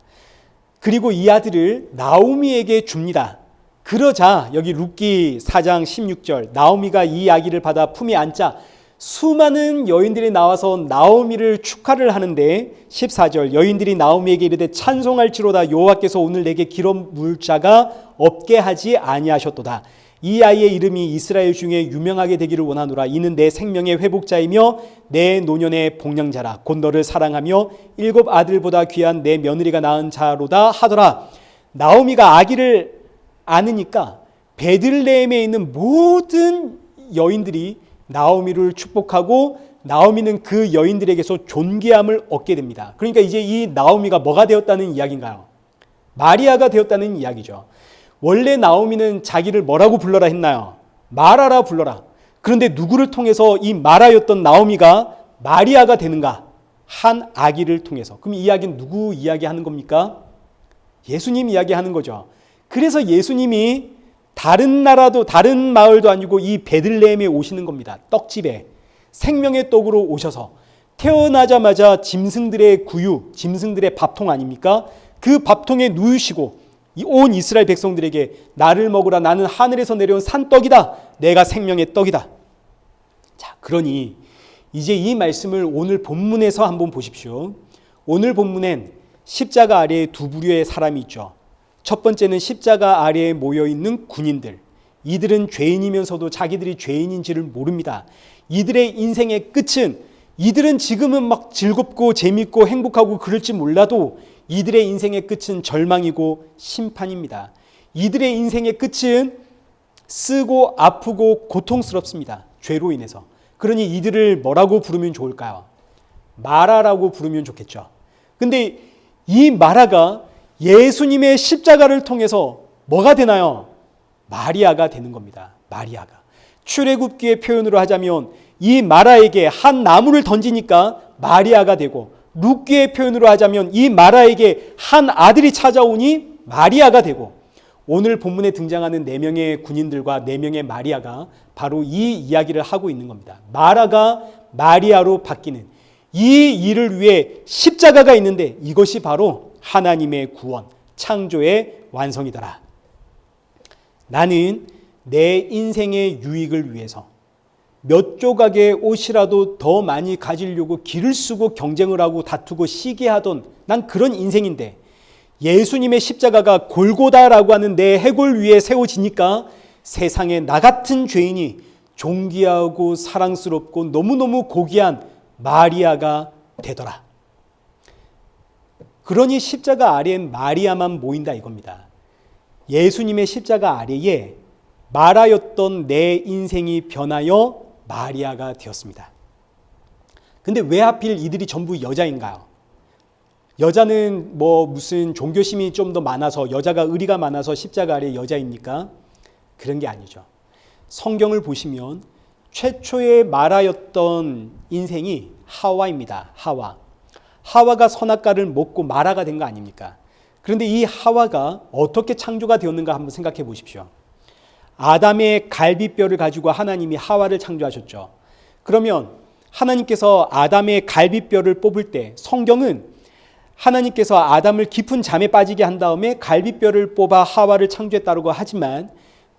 그리고 이 아들을 나오미에게 줍니다. 그러자 여기 룻기 4장 16절 나오미가 이 아기를 받아 품에 안자 수많은 여인들이 나와서 나오미를 축하를 하는데 14절 여인들이 나오미에게 이르되 찬송할지로다 여호와께서 오늘 내게 기름 부을 자가 없게 하지 아니하셨도다. 이 아이의 이름이 이스라엘 중에 유명하게 되기를 원하노라. 이는 내 생명의 회복자이며 내 노년의 복량자라. 곧 너를 사랑하며 7 아들보다 귀한 내 며느리가 낳은 자로다 하더라. 나오미가 아기를 안으니까 베들레헴에 있는 모든 여인들이 나오미를 축복하고 나오미는 그 여인들에게서 존귀함을 얻게 됩니다. 그러니까 이제 이 나오미가 뭐가 되었다는 이야기인가요? 마리아가 되었다는 이야기죠. 원래 나오미는 자기를 뭐라고 불러라 했나요? 마라라 불러라. 그런데 누구를 통해서 이 마라였던 나오미가 마리아가 되는가? 한 아기를 통해서. 그럼 이 이야기는 누구 이야기하는 겁니까? 예수님 이야기하는 거죠. 그래서 예수님이 다른 나라도 다른 마을도 아니고 이 베들레헴에 오시는 겁니다. 떡집에 생명의 떡으로 오셔서 태어나자마자 짐승들의 구유, 짐승들의 밥통 아닙니까? 그 밥통에 누우시고 온 이스라엘 백성들에게 나를 먹으라. 나는 하늘에서 내려온 산떡이다. 내가 생명의 떡이다. 자, 그러니 이제 이 말씀을 오늘 본문에서 한번 보십시오. 오늘 본문엔 십자가 아래에 두 부류의 사람이 있죠. 첫 번째는 십자가 아래에 모여있는 군인들. 이들은 죄인이면서도 자기들이 죄인인지를 모릅니다. 이들의 인생의 끝은, 이들은 지금은 막 즐겁고 재밌고 행복하고 그럴지 몰라도 이들의 인생의 끝은 절망이고 심판입니다. 이들의 인생의 끝은 쓰고 아프고 고통스럽습니다. 죄로 인해서. 그러니 이들을 뭐라고 부르면 좋을까요? 마라라고 부르면 좋겠죠. 근데 이 마라가 예수님의 십자가를 통해서 뭐가 되나요? 마리아가 되는 겁니다. 마리아가. 출애굽기의 표현으로 하자면 이 마라에게 한 나무를 던지니까 마리아가 되고, 룻기의 표현으로 하자면 이 마라에게 한 아들이 찾아오니 마리아가 되고, 오늘 본문에 등장하는 4명의 군인들과 4명의 마리아가 바로 이 이야기를 하고 있는 겁니다. 마라가 마리아로 바뀌는 이 일을 위해 십자가가 있는데 이것이 바로 하나님의 구원, 창조의 완성이더라. 나는 내 인생의 유익을 위해서 몇 조각의 옷이라도 더 많이 가지려고 기를 쓰고 경쟁을 하고 다투고 시기하던 난 그런 인생인데, 예수님의 십자가가 골고다라고 하는 내 해골 위에 세워지니까 세상에 나 같은 죄인이 존귀하고 사랑스럽고 너무너무 고귀한 마리아가 되더라. 그러니 십자가 아래엔 마리아만 모인다 이겁니다. 예수님의 십자가 아래에 마라였던 내 인생이 변하여 마리아가 되었습니다. 근데 왜 하필 이들이 전부 여자인가요? 여자는 뭐 무슨 종교심이 좀 더 많아서, 여자가 의리가 많아서 십자가 아래 여자입니까? 그런 게 아니죠. 성경을 보시면 최초의 마라였던 인생이 하와입니다. 하와가 선악과를 먹고 마라가 된 거 아닙니까? 그런데 이 하와가 어떻게 창조가 되었는가 한번 생각해 보십시오. 아담의 갈비뼈를 가지고 하나님이 하와를 창조하셨죠. 그러면 하나님께서 아담의 갈비뼈를 뽑을 때 성경은 하나님께서 아담을 깊은 잠에 빠지게 한 다음에 갈비뼈를 뽑아 하와를 창조했다고 하지만,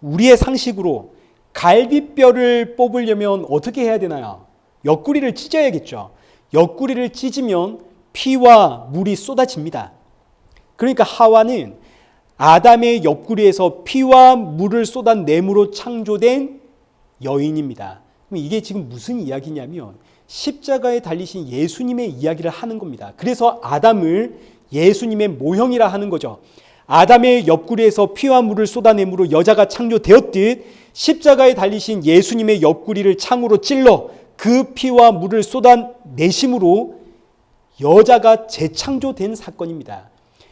우리의 상식으로 갈비뼈를 뽑으려면 어떻게 해야 되나요? 옆구리를 찢어야겠죠. 옆구리를 찢으면 피와 물이 쏟아집니다. 그러니까 하와는 아담의 옆구리에서 피와 물을 쏟아내므로 창조된 여인입니다. 그럼 이게 지금 무슨 이야기냐면 십자가에 달리신 예수님의 이야기를 하는 겁니다. 그래서 아담을 예수님의 모형이라 하는 거죠. 아담의 옆구리에서 피와 물을 쏟아내므로 여자가 창조되었듯 십자가에 달리신 예수님의 옆구리를 창으로 찔러 그 피와 물을 쏟아내심으로 여자가 재창조된 사건입니다.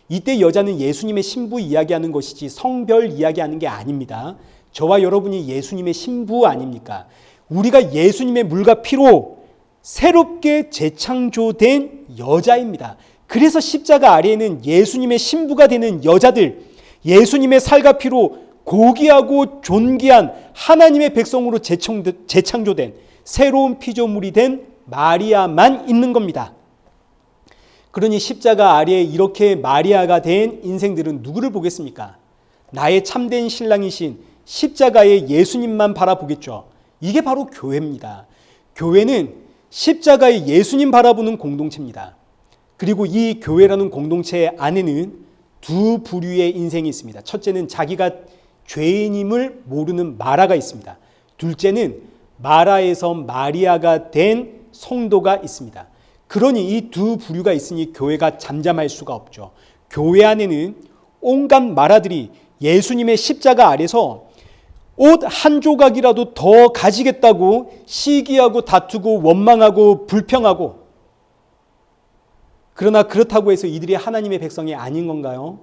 이때 여자는 예수님의 신부 이야기하는 것이지 성별 이야기하는 게 아닙니다. 저와 여러분이 예수님의 신부 아닙니까? 우리가 예수님의 물과 피로 새롭게 재창조된 여자입니다. 그래서 십자가 아래에는 예수님의 신부가 되는 여자들, 예수님의 살과 피로 고귀하고 존귀한 하나님의 백성으로 재창조된 새로운 피조물이 된 마리아만 있는 겁니다. 그러니 십자가 아래에 이렇게 마리아가 된 인생들은 누구를 보겠습니까? 나의 참된 신랑이신 십자가의 예수님만 바라보겠죠. 이게 바로 교회입니다. 교회는 십자가의 예수님 바라보는 공동체입니다. 그리고 이 교회라는 공동체 안에는 두 부류의 인생이 있습니다. 첫째는 자기가 죄인임을 모르는 마라가 있습니다. 둘째는 마라에서 마리아가 된 성도가 있습니다. 그러니 이 두 부류가 있으니 교회가 잠잠할 수가 없죠. 교회 안에는 온갖 마라들이 예수님의 십자가 아래서 옷 한 조각이라도 더 가지겠다고 시기하고 다투고 원망하고 불평하고, 그러나 그렇다고 해서 이들이 하나님의 백성이 아닌 건가요?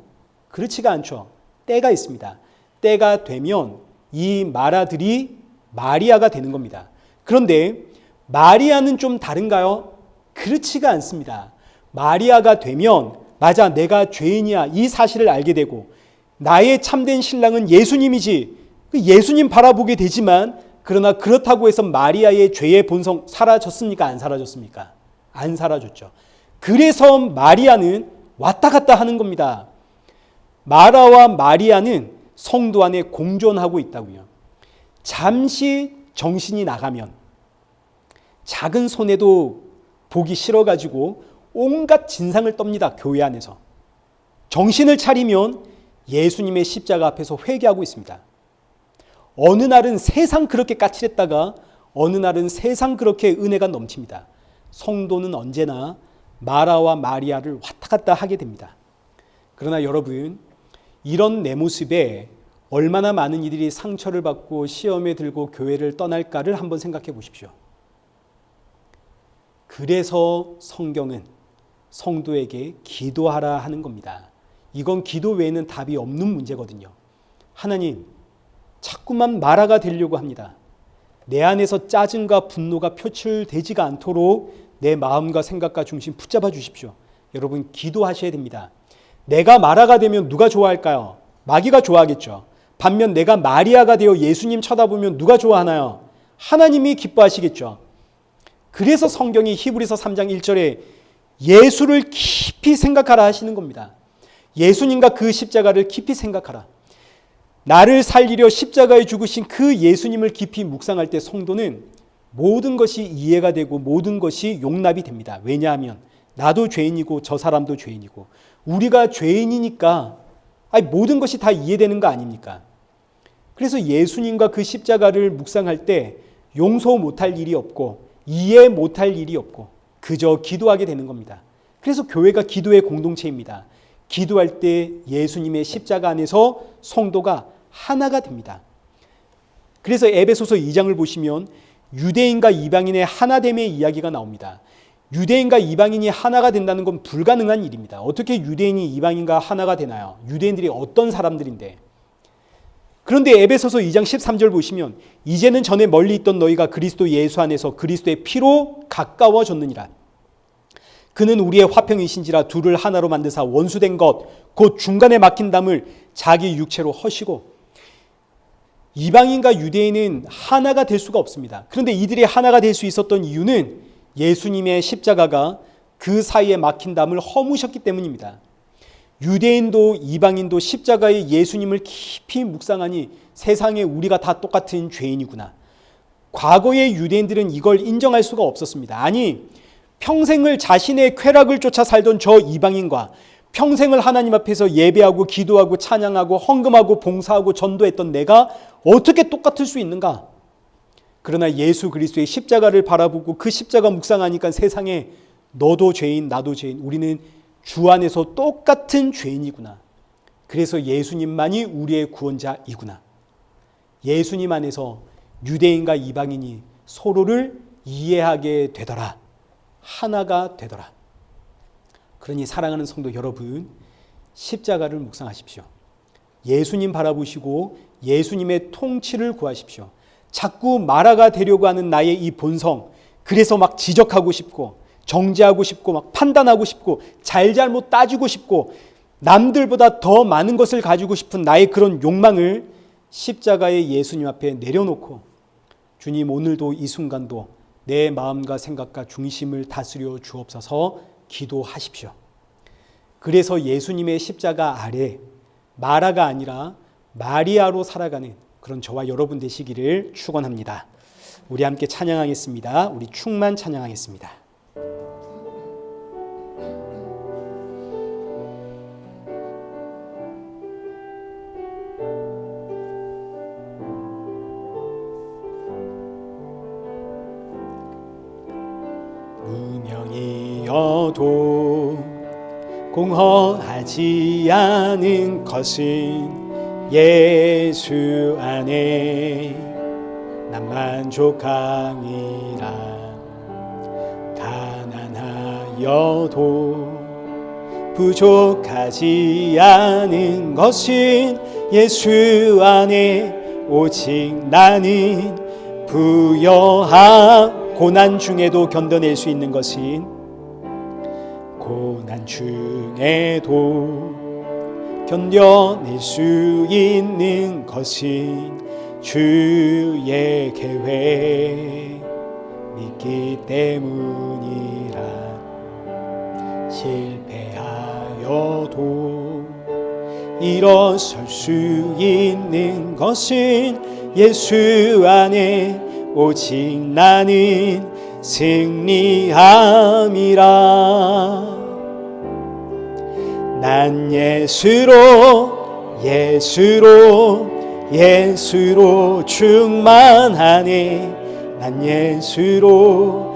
그렇지가 않죠. 때가 있습니다. 때가 되면 이 마라들이 마리아가 되는 겁니다. 그런데 마리아는 좀 다른가요? 그렇지가 않습니다. 마리아가 되면 맞아, 내가 죄인이야, 이 사실을 알게 되고 나의 참된 신랑은 예수님이지, 예수님 바라보게 되지만, 그러나 그렇다고 해서 마리아의 죄의 본성 사라졌습니까? 안 사라졌습니까? 안 사라졌죠. 그래서 마리아는 왔다 갔다 하는 겁니다. 마라와 마리아는 성도 안에 공존하고 있다고요. 잠시 정신이 나가면, 작은 손해도 보기 싫어가지고 온갖 진상을 떱니다. 교회 안에서. 정신을 차리면 예수님의 십자가 앞에서 회개하고 있습니다. 어느 날은 세상 그렇게 까칠했다가 어느 날은 세상 그렇게 은혜가 넘칩니다. 성도는 언제나 마라와 마리아를 왔다 갔다 하게 됩니다. 그러나 여러분, 이런 내 모습에 얼마나 많은 이들이 상처를 받고 시험에 들고 교회를 떠날까를 한번 생각해 보십시오. 그래서 성경은 성도에게 기도하라 하는 겁니다. 이건 기도 외에는 답이 없는 문제거든요. 하나님, 자꾸만 마라가 되려고 합니다. 내 안에서 짜증과 분노가 표출되지가 않도록 내 마음과 생각과 중심 붙잡아 주십시오. 여러분, 기도하셔야 됩니다. 내가 마라가 되면 누가 좋아할까요? 마귀가 좋아하겠죠. 반면 내가 마리아가 되어 예수님 쳐다보면 누가 좋아하나요? 하나님이 기뻐하시겠죠. 그래서 성경이 히브리서 3장 1절에 예수를 깊이 생각하라 하시는 겁니다. 예수님과 그 십자가를 깊이 생각하라. 나를 살리려 십자가에 죽으신 그 예수님을 깊이 묵상할 때 성도는 모든 것이 이해가 되고 모든 것이 용납이 됩니다. 왜냐하면 나도 죄인이고 저 사람도 죄인이고 우리가 죄인이니까 모든 것이 다 이해되는 거 아닙니까? 그래서 예수님과 그 십자가를 묵상할 때 용서 못할 일이 없고 이해 못할 일이 없고 그저 기도하게 되는 겁니다. 그래서 교회가 기도의 공동체입니다. 기도할 때 예수님의 십자가 안에서 성도가 하나가 됩니다. 그래서 에베소서 2장을 보시면 유대인과 이방인의 하나됨의 이야기가 나옵니다. 유대인과 이방인이 하나가 된다는 건 불가능한 일입니다. 어떻게 유대인이 이방인과 하나가 되나요? 유대인들이 어떤 사람들인데? 그런데 에베소서 2장 13절 보시면 이제는 전에 멀리 있던 너희가 그리스도 예수 안에서 그리스도의 피로 가까워졌느니라. 그는 우리의 화평이신지라 둘을 하나로 만드사 원수된 것 곧 중간에 막힌 담을 자기 육체로 허시고. 이방인과 유대인은 하나가 될 수가 없습니다. 그런데 이들이 하나가 될 수 있었던 이유는 예수님의 십자가가 그 사이에 막힌 담을 허무셨기 때문입니다. 유대인도 이방인도 십자가의 예수님을 깊이 묵상하니 세상에 우리가 다 똑같은 죄인이구나. 과거의 유대인들은 이걸 인정할 수가 없었습니다. 아니, 평생을 자신의 쾌락을 쫓아 살던 저 이방인과 평생을 하나님 앞에서 예배하고 기도하고 찬양하고 헌금하고 봉사하고 전도했던 내가 어떻게 똑같을 수 있는가? 그러나 예수 그리스도의 십자가를 바라보고 그 십자가 묵상하니까 세상에 너도 죄인 나도 죄인, 우리는 주 안에서 똑같은 죄인이구나. 그래서 예수님만이 우리의 구원자이구나. 예수님 안에서 유대인과 이방인이 서로를 이해하게 되더라. 하나가 되더라. 그러니 사랑하는 성도 여러분, 십자가를 묵상하십시오. 예수님 바라보시고 예수님의 통치를 구하십시오. 자꾸 마라가 되려고 하는 나의 이 본성, 그래서 막 지적하고 싶고 정죄하고 싶고 막 판단하고 싶고 잘잘못 따지고 싶고 남들보다 더 많은 것을 가지고 싶은 나의 그런 욕망을 십자가의 예수님 앞에 내려놓고 주님, 오늘도 이 순간도 내 마음과 생각과 중심을 다스려 주옵소서 기도하십시오. 그래서 예수님의 십자가 아래 마라가 아니라 마리아로 살아가는 그런 저와 여러분 되시기를 축원합니다. 우리 함께 찬양하겠습니다. 우리 충만 찬양하겠습니다. 하여도 공허하지 않은 것은 예수 안에 난 만족함이라. 가난하여도 부족하지 않은 것은 예수 안에 오직 나는 부여함. 고난 중에도 견뎌낼 수 있는 것은 고난 중에도 견뎌낼 수 있는 것은 주의 계획 믿기 때문이라. 실패하여도 일어설 수 있는 것은 예수 안에 오직 나는 승리함이라. 난 예수로 충만하네. 난 예수로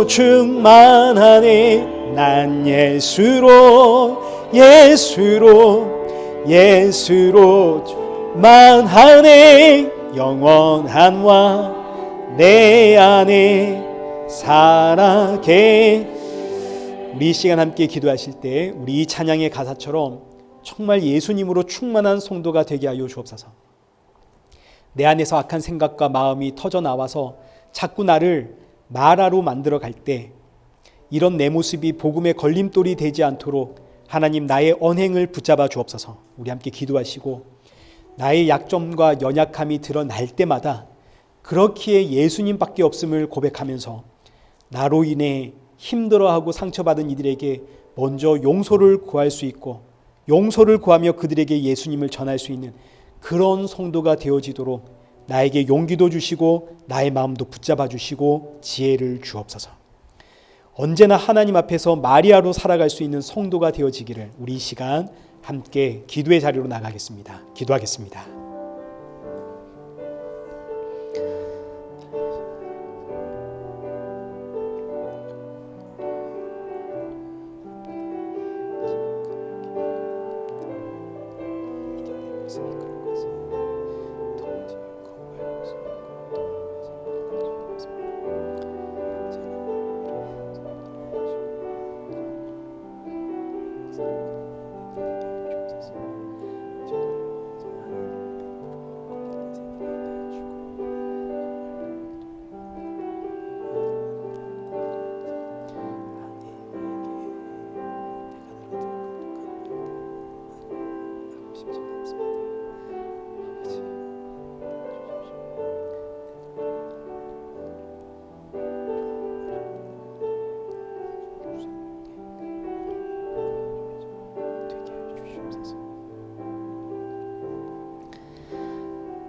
충만하네. 난 예수로 충만하네. 영원한 왕 내 안에 살아계. 우리 이 시간 함께 기도하실 때 우리 이 찬양의 가사처럼 정말 예수님으로 충만한 성도가 되게 하여 주옵소서. 내 안에서 악한 생각과 마음이 터져 나와서 자꾸 나를 마라로 만들어 갈 때 이런 내 모습이 복음의 걸림돌이 되지 않도록 하나님 나의 언행을 붙잡아 주옵소서. 우리 함께 기도하시고 나의 약점과 연약함이 드러날 때마다 그렇기에 예수님밖에 없음을 고백하면서 나로 인해 힘들어하고 상처받은 이들에게 먼저 용서를 구할 수 있고 용서를 구하며 그들에게 예수님을 전할 수 있는 그런 성도가 되어지도록 나에게 용기도 주시고 나의 마음도 붙잡아 주시고 지혜를 주옵소서. 언제나 하나님 앞에서 마리아로 살아갈 수 있는 성도가 되어지기를 우리 이 시간 함께 기도의 자리로 나가겠습니다. 기도하겠습니다.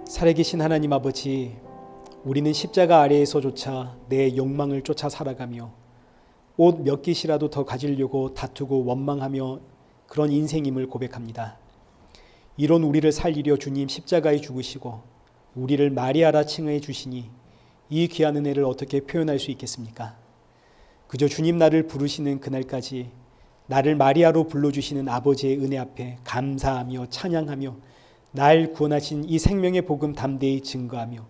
살아계신 하나님 아버지, 우리는 십자가 아래에서조차 내 욕망을 쫓아 살아가며 옷 몇 개씩이라도 더 가지려고 다투고 원망하며 그런 인생임을 고백합니다. 이런 우리를 살리려 주님 십자가에 죽으시고 우리를 마리아라 칭해 주시니 이 귀한 은혜를 어떻게 표현할 수 있겠습니까? 그저 주님 나를 부르시는 그날까지 나를 마리아로 불러주시는 아버지의 은혜 앞에 감사하며 찬양하며 날 구원하신 이 생명의 복음 담대히 증거하며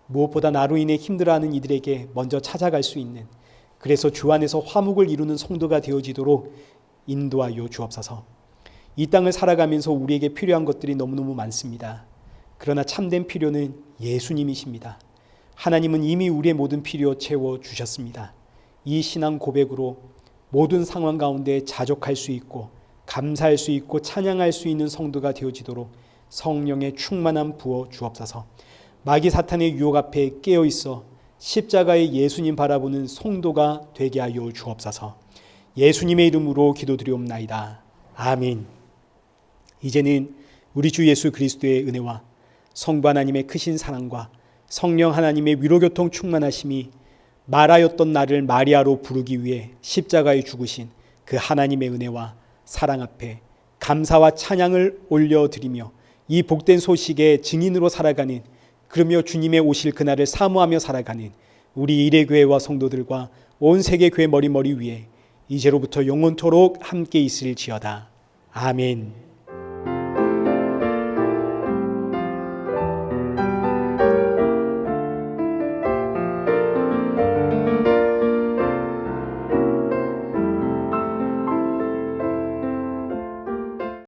무엇보다 나로 인해 힘들어하는 이들에게 먼저 찾아갈 수 있는, 그래서 주 안에서 화목을 이루는 성도가 되어지도록 인도하여 주옵소서. 이 땅을 살아가면서 우리에게 필요한 것들이 너무너무 많습니다. 그러나 참된 필요는 예수님이십니다. 하나님은 이미 우리의 모든 필요 채워주셨습니다. 이 신앙 고백으로 모든 상황 가운데 자족할 수 있고 감사할 수 있고 찬양할 수 있는 성도가 되어지도록 성령의 충만함 부어 주옵소서. 마귀 사탄의 유혹 앞에 깨어있어 십자가의 예수님 바라보는 성도가 되게 하여 주옵소서. 예수님의 이름으로 기도드리옵나이다. 아멘. 이제는 우리 주 예수 그리스도의 은혜와 성부 하나님의 크신 사랑과 성령 하나님의 위로교통 충만하심이 마라였던 나를 마리아로 부르기 위해 십자가에 죽으신 그 하나님의 은혜와 사랑 앞에 감사와 찬양을 올려드리며 이 복된 소식의 증인으로 살아가는, 그러며 주님의 오실 그날을 사모하며 살아가는 우리 일회교회와 성도들과 온 세계 교회 머리 위에 이제로부터 영원토록 함께 있을지어다. 아멘.